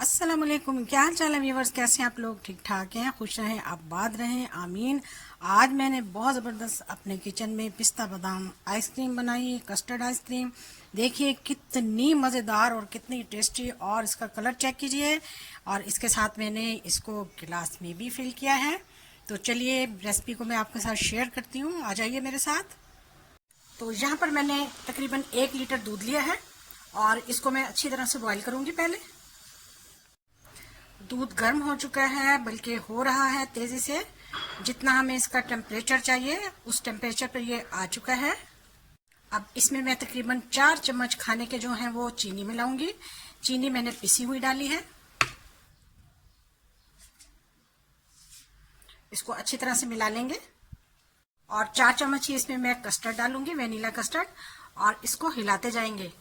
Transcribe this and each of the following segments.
अस्सलाम वालेकुम। क्या हाल चाल है व्यूवर्स, कैसे हैं आप लोग? ठीक ठाक हैं, खुश रहें, आबाद रहें, आमीन। आज मैंने बहुत ज़बरदस्त अपने किचन में पिस्ता बादाम आइसक्रीम बनाई, कस्टर्ड आइसक्रीम। देखिए कितनी मज़ेदार और कितनी टेस्टी, और इसका कलर चेक कीजिए। और इसके साथ मैंने इसको गिलास में भी फिल किया है। तो चलिए रेसिपी को मैं आपके साथ शेयर करती हूँ, आ जाइए मेरे साथ। तो यहाँ पर मैंने तकरीबन 1 लीटर दूध लिया है और इसको मैं अच्छी तरह से बॉईल करूँगी। पहले दूध गर्म हो चुका है, बल्कि हो रहा है तेज़ी से। जितना हमें इसका टेम्परेचर चाहिए उस टेम्परेचर पर ये आ चुका है। अब इसमें मैं तकरीबन 4 चम्मच खाने के जो हैं वो चीनी मिलाऊंगी। चीनी मैंने पिसी हुई डाली है। इसको अच्छी तरह से मिला लेंगे। और 4 चम्मच ही इसमें मैं कस्टर्ड डालूंगी, वेनिला कस्टर्ड, और इसको हिलाते जाएंगे।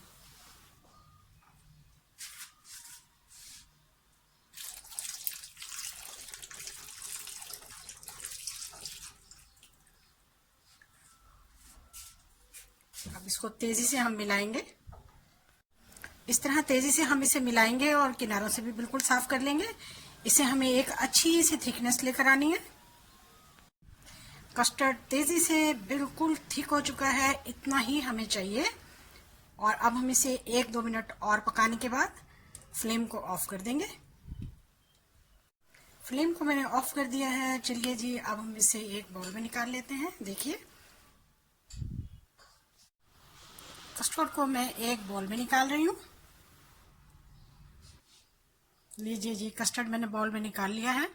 अब इसको तेजी से हम मिलाएंगे। इस तरह तेजी से हम इसे मिलाएंगे और किनारों से भी बिल्कुल साफ कर लेंगे। इसे हमें एक अच्छी सी थिकनेस लेकर आनी है। कस्टर्ड तेजी से बिल्कुल थिक हो चुका है, इतना ही हमें चाहिए। और अब हम इसे 1-2 मिनट और पकाने के बाद फ्लेम को ऑफ कर देंगे। फ्लेम को मैंने ऑफ कर दिया है। चलिए जी, अब हम इसे एक बाउल में निकाल लेते हैं। देखिए कस्टर्ड को मैं एक बाउल में निकाल रही हूँ। लीजिए जी, कस्टर्ड मैंने बाउल में निकाल लिया है।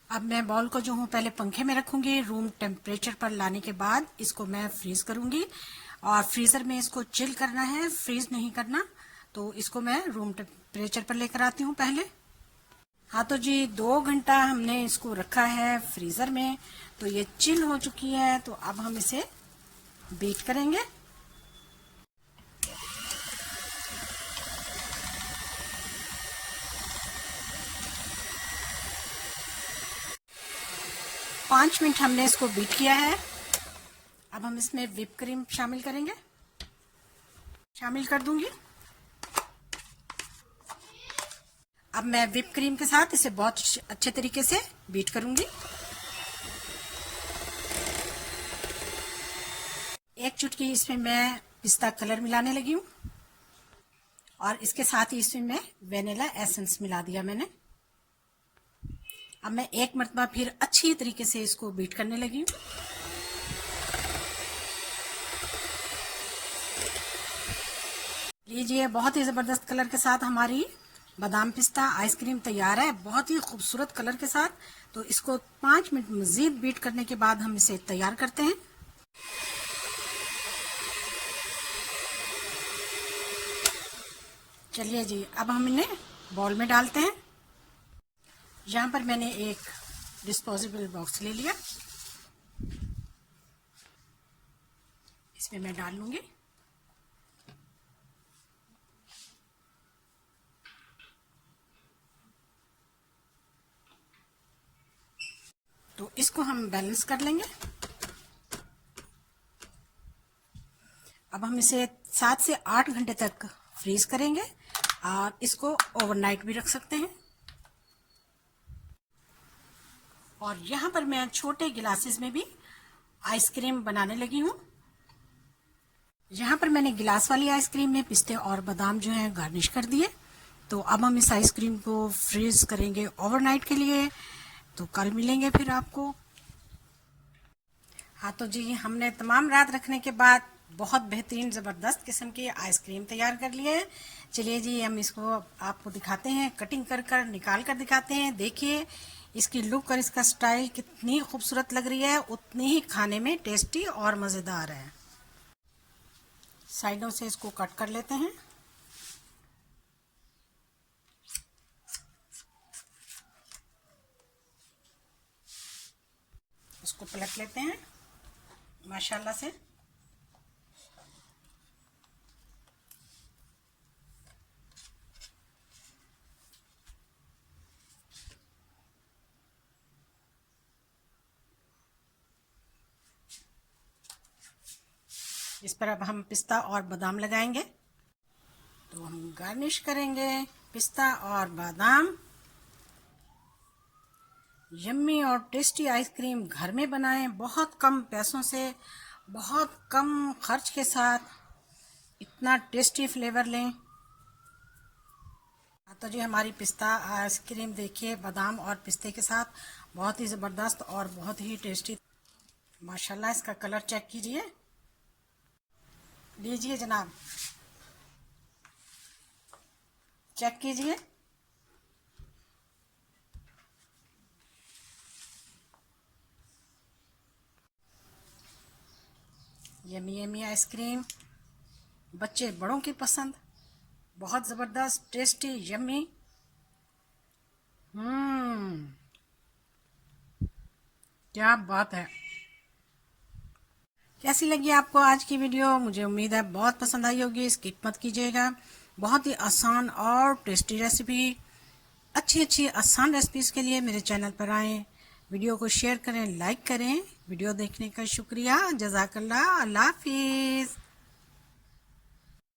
अब मैं बाउल को जो हूँ पहले पंखे में रखूंगी। रूम टेम्परेचर पर लाने के बाद इसको मैं फ्रीज करूंगी, और फ्रीजर में इसको चिल करना है, फ्रीज नहीं करना। तो इसको मैं रूम टेम्परेचर पर लेकर आती हूँ पहले। हाँ तो जी, 2 घंटा हमने इसको रखा है फ्रीजर में, तो ये चिल हो चुकी है। तो अब हम इसे बीट करेंगे। पाँच मिनट हमने इसको बीट किया है। अब हम इसमें व्हिप क्रीम शामिल करेंगे, शामिल कर दूंगी। अब मैं व्हिप क्रीम के साथ इसे बहुत अच्छे तरीके से बीट करूंगी। एक चुटकी इसमें मैं पिस्ता कलर मिलाने लगी हूँ, और इसके साथ ही इसमें मैं वेनिला एसेंस मिला दिया मैंने। अब मैं एक मरतबा फिर अच्छी तरीके से इसको बीट करने लगी हूँ। लीजिए, बहुत ही जबरदस्त कलर के साथ हमारी बादाम पिस्ता आइसक्रीम तैयार है, बहुत ही खूबसूरत कलर के साथ। तो इसको 5 मिनट मजीद बीट करने के बाद हम इसे तैयार करते हैं। चलिए जी, अब हम इन्हें बाउल में डालते हैं। यहाँ पर मैंने एक डिस्पोजेबल बॉक्स ले लिया, इसमें मैं डाल लूंगी। तो इसको हम बैलेंस कर लेंगे। अब हम इसे 7 से 8 घंटे तक फ्रीज करेंगे, और इसको ओवरनाइट भी रख सकते हैं। और यहाँ पर मैं छोटे गिलासेस में भी आइसक्रीम बनाने लगी हूँ। यहाँ पर मैंने गिलास वाली आइसक्रीम में पिस्ते और बादाम जो है गार्निश कर दिए। तो अब हम इस आइसक्रीम को फ्रीज करेंगे ओवरनाइट के लिए। तो कल मिलेंगे फिर आपको। हाँ तो जी, हमने तमाम रात रखने के बाद बहुत बेहतरीन ज़बरदस्त किस्म की आइसक्रीम तैयार कर लिए है। चलिए जी, हम इसको आपको दिखाते हैं, कटिंग कर कर निकाल कर दिखाते हैं। देखिए इसकी लुक और इसका स्टाइल कितनी खूबसूरत लग रही है, उतनी ही खाने में टेस्टी और मज़ेदार है। साइडों से इसको कट कर लेते हैं। इसको पलट लेते हैं माशाल्लाह से। इस पर अब हम पिस्ता और बादाम लगाएंगे। तो हम गार्निश करेंगे। पिस्ता और बादाम। यम्मी और टेस्टी आइसक्रीम घर में बनाएं, बहुत कम पैसों से, बहुत कम खर्च के साथ इतना टेस्टी फ्लेवर लें। तो जी हमारी पिस्ता आइसक्रीम देखिए, बादाम और पिस्ते के साथ बहुत ही ज़बरदस्त और बहुत ही टेस्टी। माशाल्लाह, इसका कलर चेक कीजिए। लीजिए जनाब, चेक कीजिए। यमी यमी आइसक्रीम, बच्चे बड़ों की पसंद, बहुत ज़बरदस्त, टेस्टी, यम्मी। क्या बात है। कैसी लगी आपको आज की वीडियो? मुझे उम्मीद है बहुत पसंद आई होगी। स्किप मत कीजिएगा। बहुत ही आसान और टेस्टी रेसिपी, अच्छी आसान रेसिपीज़ के लिए मेरे चैनल पर आएँ। वीडियो को शेयर करें, लाइक करें। वीडियो देखने का शुक्रिया। जज़ाकल्लाह। अल्लाह हाफिज़।